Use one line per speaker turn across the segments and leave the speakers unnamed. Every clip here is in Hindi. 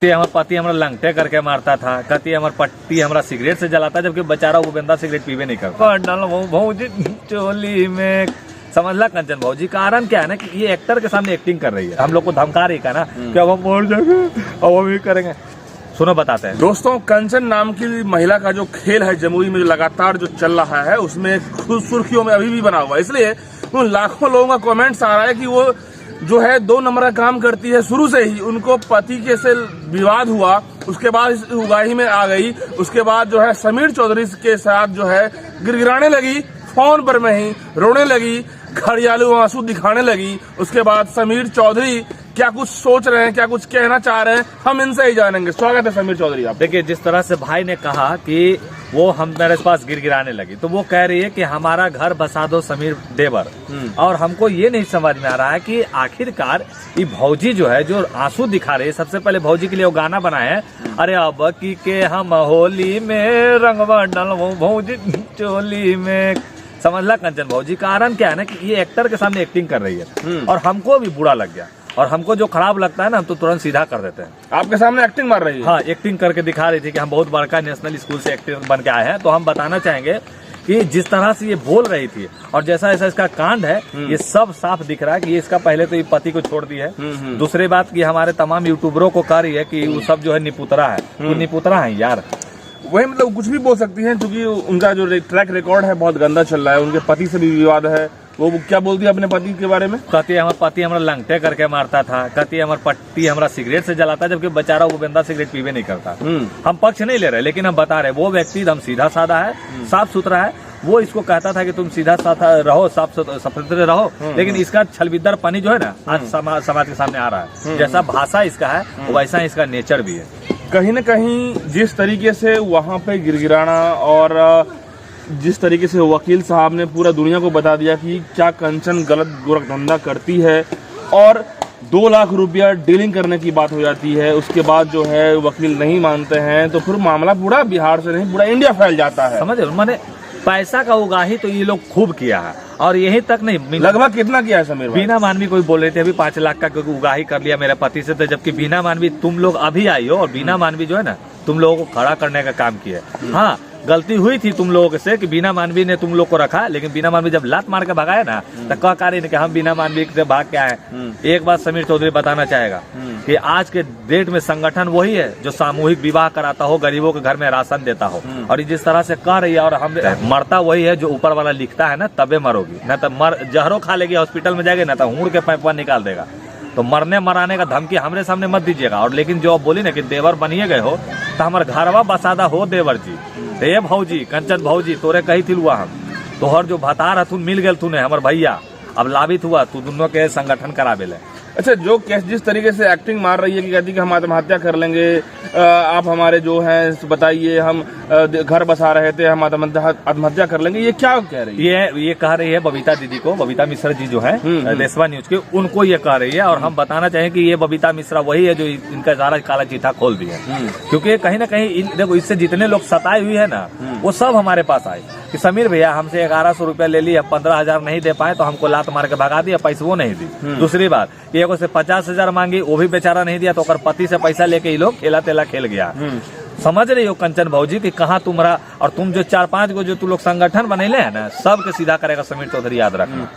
हमारे पति हमारा लंगटे करके मारता था, कहती हमारे पति हमारा सिगरेट से जलाता, जबकि बेचारा वो बंदा सिगरेट पीवे नहीं करता। भौजी चोली में समझला कंचन भौजी। कारण क्या है ना कि ये एक्टर के सामने एक्टिंग कर रही है, हम लोग को धमका रही है ना कि अब हम मर जाएंगे अब हम ये करेंगे। सुनो बताते हैं
दोस्तों, कंचन नाम की महिला का जो खेल है जमुई में जो लगातार जो चल रहा है उसमें खुद सुर्खियों में अभी भी बना हुआ है। इसलिए उन लाखों लोगों का कमेंट्स आ रहा है कि वो जो है 2 नंबर का काम करती है। शुरू से ही उनको पति के से विवाद हुआ, उसके बाद इस उगाही में आ गई, उसके बाद जो है समीर चौधरी के साथ जो है गिड़गिड़ाने लगी, फोन पर में ही रोने लगी, घड़ियालू आंसू दिखाने लगी। उसके बाद समीर चौधरी क्या कुछ सोच रहे हैं, क्या कुछ कहना चाह रहे हैं, हम इनसे ही जानेंगे। स्वागत है समीर चौधरी आप।
देखिए, जिस तरह से भाई ने कहा कि वो हम मेरे पास गिड़गिड़ाने लगी, तो वो कह रही है कि हमारा घर बसा दो समीर देवर। और हमको ये नहीं समझ में आ रहा है कि आखिरकार ये भौजी जो है जो आंसू दिखा रही है, सबसे पहले भौजी के लिए वो गाना बनाए है, अरे अब की के हम होली में रंगवा डलवो भौजी चोली में। समझला कंचन भौजी। कारण क्या है ना कि ये एक्टर के सामने एक्टिंग कर रही है और हमको भी बुरा लग गया, और हमको जो खराब लगता है ना हम तो तुरंत सीधा कर देते हैं।
आपके सामने एक्टिंग मार रही है?
हाँ, एक्टिंग करके दिखा रही थी कि हम बहुत बड़का नेशनल स्कूल से एक्टर बन के आए हैं। तो हम बताना चाहेंगे कि जिस तरह से ये बोल रही थी और जैसा जैसा इसका कांड है, ये सब साफ दिख रहा है कि ये इसका पहले तो ये पति को छोड़ दी है। दूसरी बात की हमारे तमाम यूट्यूबरों को कह रही है कि वो सब जो है निपुतरा है। वो निपुतरा है यार,
वही मतलब कुछ भी बोल सकती हैं, क्योंकि उनका जो ट्रैक रिकॉर्ड है बहुत गंदा चल रहा है। उनके पति से भी विवाद है। वो क्या बोलती है अपने पति के बारे में?
कहती है हमारे पति हमारा लंगटे करके मारता था, कहती है हमारे पति हमारा सिगरेट से जलाता, जबकि बेचारा वो बंदा सिगरेट पीवे नहीं करता। हम पक्ष नहीं ले रहे, लेकिन हम बता रहे वो व्यक्ति एकदम सीधा साधा है, साफ सुथरा है। वो इसको कहता था कि तुम सीधा साधा रहो, साफ सुथरे रहो, लेकिन इसका छलबिद्दर पानी जो है ना आज समाज के सामने आ रहा है। जैसा भाषा इसका है वैसा इसका नेचर भी है।
कहीं न कहीं जिस तरीके से वहाँ पे गिड़गिड़ाना और जिस तरीके से वकील साहब ने पूरा दुनिया को बता दिया कि क्या कंचन गलत गोरख धंधा करती है, और 2 लाख रुपया डीलिंग करने की बात हो जाती है, उसके बाद जो है वकील नहीं मानते हैं, तो फिर मामला पूरा बिहार से नहीं पूरा इंडिया फैल जाता है।
समझ रहे? मैंने पैसा का उगाही तो ये लोग खूब किया है, और यही तक नहीं,
लगभग कितना किया है समीर भाई?
बीना मानवी कोई बोल रहे थे अभी 5 लाख का उगाही कर लिया मेरे पति से, तो जबकि बीना मानवी तुम लोग अभी आई हो, और बीना मानवी जो है ना तुम लोगों को खड़ा करने का काम किया। हाँ, गलती हुई थी तुम लोगों से कि बीना मानवी ने तुम लोग को रखा, लेकिन बीना मानवी जब लात मार के भगाए ना तो कह कार्य कि हम बीना मानवी से भाग के आए। एक बात समीर चौधरी बताना चाहेगा कि आज के डेट में संगठन वही है जो सामूहिक विवाह कराता हो, गरीबों के घर में राशन देता हो, और जिस तरह से कह रही है, और हम मरता वही है जो ऊपर वाला लिखता है ना, तबे मरोगी, न तो जहरों खा लेगी, हॉस्पिटल में जाएगी, न तो हूड़ के पैपा निकाल देगा। तो मरने मराने का धमकी हमरे सामने मत दीजिएगा। और लेकिन जो आप बोली ना कि देवर बनिए गए हो, तो हमारे घरवा बसादा हो देवर जी, हे भौजी कंचन भौजी, तोरे कही थी हुआ हम तोहर जो भतार हथुन मिल गए तूने हमर भैया, अब लाभित हुआ तू दोनों के संगठन करावे ले।
अच्छा, जो केस जिस तरीके से एक्टिंग मार रही है कि कहती कि हम आत्महत्या कर लेंगे, आप हमारे जो हैं बताइए, हम घर बसा रहे थे, हम आत्महत्या कर लेंगे, ये क्या कह रही है?
ये कह रही है बबीता दीदी को, बबीता मिश्रा जी जो है देशवा न्यूज के, उनको ये कह रही है। और हम बताना चाहें कि ये बबीता मिश्रा वही है जो इनका सारा काला चीठा खोल दिया, क्योंकि कहीं ना कहीं देखो इससे जितने लोग सताए हुए है ना वो सब हमारे पास आए कि समीर भैया हमसे 1100 रुपया ले लिया, 15,000 नहीं दे पाए तो हमको लात मार के भगा दिया, पैसे वो नहीं दी। दूसरी बात एगो से 50,000 मांगी, वो भी बेचारा नहीं दिया, तो पति से पैसा लेके ये लोग खेला तेला खेल गया। समझ रही हो कंचन भौजी कि कहाँ तुम्हारा, और तुम जो 4-5 गो जो तुम लोग संगठन बनेले है ना, सबके सीधा करेगा समीर चौधरी, याद रखना।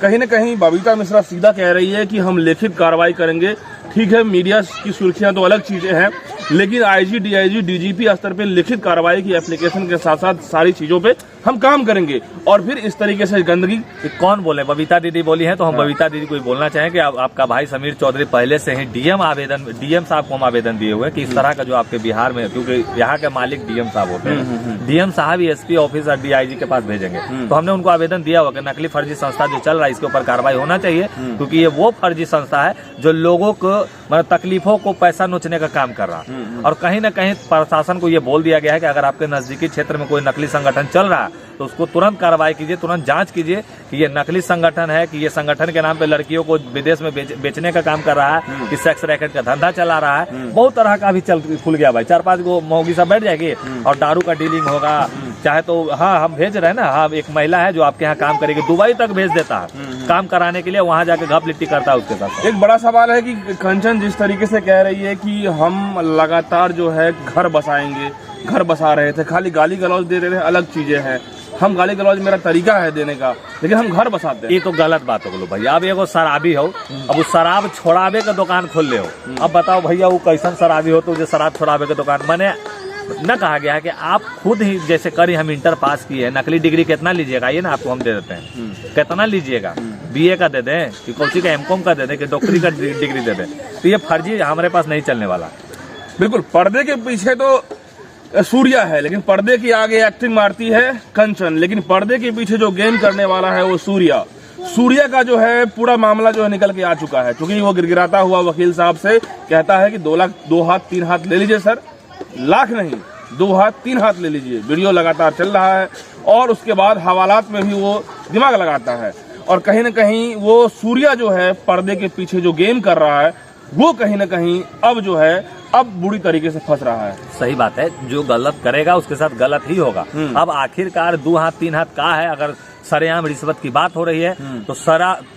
कहीं न कहीं बबीता मिश्रा सीधा कह रही है कि हम लिखित कार्रवाई करेंगे। ठीक है, मीडिया की सुर्खियां तो अलग चीजें हैं, लेकिन आईजी, डीआईजी, डीजीपी स्तर पे लिखित कार्रवाई की एप्लीकेशन के साथ साथ सारी चीजों पे हम काम करेंगे। और फिर इस तरीके से गंदगी
कौन बोले? बबीता दीदी बोली है, तो हम बबीता दीदी को बोलना चाहें कि आपका भाई समीर चौधरी पहले से ही डीएम साहब को हम आवेदन दिए हुए कि इस तरह का जो आपके बिहार में, क्योंकि यहाँ के मालिक डीएम साहब होते हैं, डीएम साहब एसपी ऑफिस और डीआईजी के पास भेजेंगे। तो हमने उनको आवेदन दिया हुआ कि नकली फर्जी संस्था जो चल रहा है इसके ऊपर कार्रवाई होना चाहिए, क्योंकि ये वो फर्जी संस्था है जो लोगों को मतलब तकलीफों को पैसा नोचने का काम कर रहा है। और कहीं ना कहीं प्रशासन को ये बोल दिया गया है कि अगर आपके नजदीकी क्षेत्र में कोई नकली संगठन चल रहा है तो उसको तुरंत कार्रवाई कीजिए, तुरंत जांच कीजिए कि ये नकली संगठन है, कि ये संगठन के नाम पे लड़कियों को विदेश में बेचने का काम कर रहा है, कि सेक्स रैकेट का धंधा चला रहा है। बहुत तरह का भी चल खुल गया भाई, 4-5 गो मौगी सब बैठ जाएगी और दारू का डीलिंग होगा, चाहे तो हाँ हम भेज रहे हैं ना। हाँ एक महिला है जो आपके यहाँ काम करेगी, दुबई तक भेज देता है काम कराने के लिए, वहाँ जाके घप लिट्टी करता है उसके साथ।
एक बड़ा सवाल है कि कंचन जिस तरीके से कह रही है कि हम लगातार जो है घर बसाएंगे, घर बसा रहे थे, खाली गाली गलौज दे रहे थे, अलग चीजें हैं। हम गाली गलौज मेरा तरीका है देने का, लेकिन हम घर बसाते हैं।
ये तो गलत बात हो गलो भैया। अब एगो शराबी हो, अब उस शराब छोड़ावे का दुकान खोल ले हो, अब बताओ भैया वो कैसन शराबी हो तो जो शराब छोड़ावे का दुकान। मैंने न कहा गया है कि आप खुद ही जैसे करी, हम इंटर पास किए, नकली डिग्री कितना लीजिएगा, ये ना आपको हम दे देते हैं, कितना लीजिएगा, बीए का दे दें कि कोची का एमकॉम का दे दें कि डॉक्टरी का डिग्री दे दें, तो ये फर्जी हमारे पास नहीं चलने वाला।
बिल्कुल, पर्दे के पीछे तो सूर्या है, लेकिन पर्दे के आगे एक्टिंग मारती है कंचन, लेकिन पर्दे के पीछे जो गेम करने वाला है वो सूर्या। सूर्या का जो है पूरा मामला जो है निकल के आ चुका है, क्योंकि वो गिरगिराता हुआ वकील साहब से कहता है कि 2 लाख 2 हाथ 3 हाथ ले लीजिए सर, लाख नहीं 2 हाथ 3 हाथ ले लीजिए। वीडियो लगातार चल रहा है और उसके बाद हवालात में भी वो दिमाग लगाता है, और कहीं न कहीं वो सूर्या जो है पर्दे के पीछे जो गेम कर रहा है वो कहीं न कहीं अब जो है अब बुरी तरीके से फंस रहा है।
सही बात है, जो गलत करेगा उसके साथ गलत ही होगा। अब आखिरकार 2 हाथ 3 हाथ का है, अगर सरेआम रिश्वत की बात हो रही है तो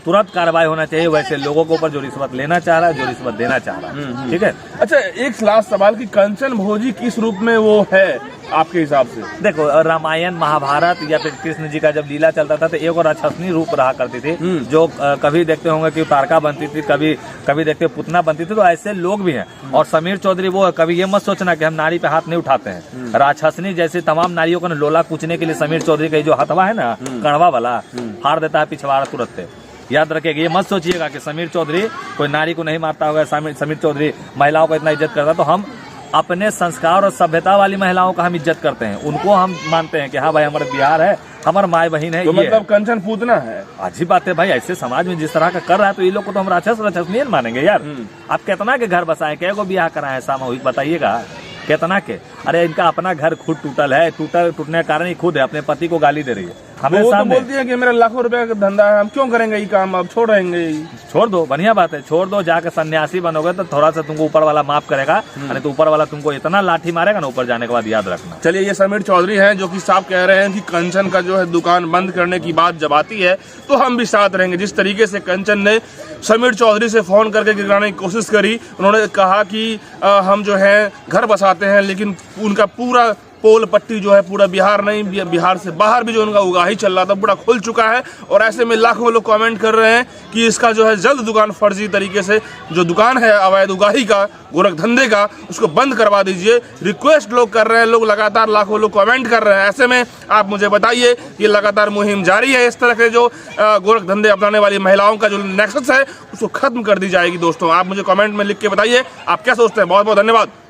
तुरंत कार्रवाई होना चाहिए वैसे लोगों के ऊपर जो रिश्वत लेना चाह रहा है, जो रिश्वत देना चाह रहा है। ठीक है।
अच्छा, एक लास्ट सवाल कि कंचन भोजी किस रूप में वो है आपके हिसाब से?
देखो, रामायण महाभारत या फिर कृष्ण जी का जब लीला चलता था तो एक और राक्षसनी रूप रहा करती थी, जो कभी देखते होंगे कि तारका बनती थी, कभी देखते पुतना बनती थी, तो ऐसे लोग भी हैं। और समीर चौधरी वो है, कभी ये मत सोचना कि हम नारी पे हाथ नहीं उठाते हैं। राक्षसनी जैसे तमाम नारियों को लोला कूचने के लिए समीर चौधरी का जो हथवा है ना, कड़वा वाला, फाड़ देता है पिछवाड़ा तुरंत से। याद रखिएगा, ये मत सोचिएगा कि समीर चौधरी कोई नारी को नहीं मारता होगा, समीर चौधरी महिलाओं को इतना इज्जत करता। तो हम अपने संस्कार और सभ्यता वाली महिलाओं का हम इज्जत करते हैं, उनको हम मानते हैं कि हाँ भाई हमारा बिहार है, हमारा माई बहन है।
तो मतलब कंचन पूतना है।
अच्छी बात है भाई, ऐसे समाज में जिस तरह का कर रहा है तो ये लोग को तो हम राक्षस नहीं मानेंगे यार। आप कितना के घर बसाए, क्या को ब्याह कराए सामूहिक, बताइएगा कितना के। अरे इनका अपना घर खुद टूटल है, टूटने का कारण ही खुद है, अपने पति को गाली दे रही है हमें
वो
सामने।
तो बोलती है कि मेरा लाखों रुपए का धंधा है, हम क्यों करेंगे ये काम, अब छोड़ देंगे।
छोड़ दो, बढ़िया बात है, छोड़ दो, जाकर सन्यासी बनोगे तो थोड़ा सा तुमको ऊपर वाला माफ करेगा, नहीं तो ऊपर वाला तुमको इतना लाठी मारेगा ना ऊपर जाने के बाद, याद रखना।
चलिए, ये समीर चौधरी हैं जो कि साफ कह रहे हैं कि कंचन का जो है दुकान बंद करने की बात जब आती है तो हम भी साथ रहेंगे। जिस तरीके से कंचन ने समीर चौधरी से फोन करके गिराने की कोशिश करी, उन्होंने कहा कि हम जो है घर बसाते हैं, लेकिन उनका पूरा पोल पट्टी जो है पूरा बिहार नहीं, बिहार से बाहर भी जो उनका उगाही चल रहा था पूरा खुल चुका है। और ऐसे में लाखों लोग कमेंट कर रहे हैं कि इसका जो है जल्द दुकान फर्जी तरीके से जो दुकान है अवैध उगाही का, गोरख धंधे का, उसको बंद करवा दीजिए। रिक्वेस्ट लोग कर रहे हैं, लोग लगातार लाखों लोग कमेंट कर रहे हैं। ऐसे में आप मुझे बताइए, ये लगातार मुहिम जारी है, इस तरह के जो गोरख धंधे अपनाने वाली महिलाओं का जो नेक्सस है उसको खत्म कर दी जाएगी। दोस्तों, आप मुझे कमेंट में लिख के बताइए आप क्या सोचते हैं। बहुत बहुत धन्यवाद।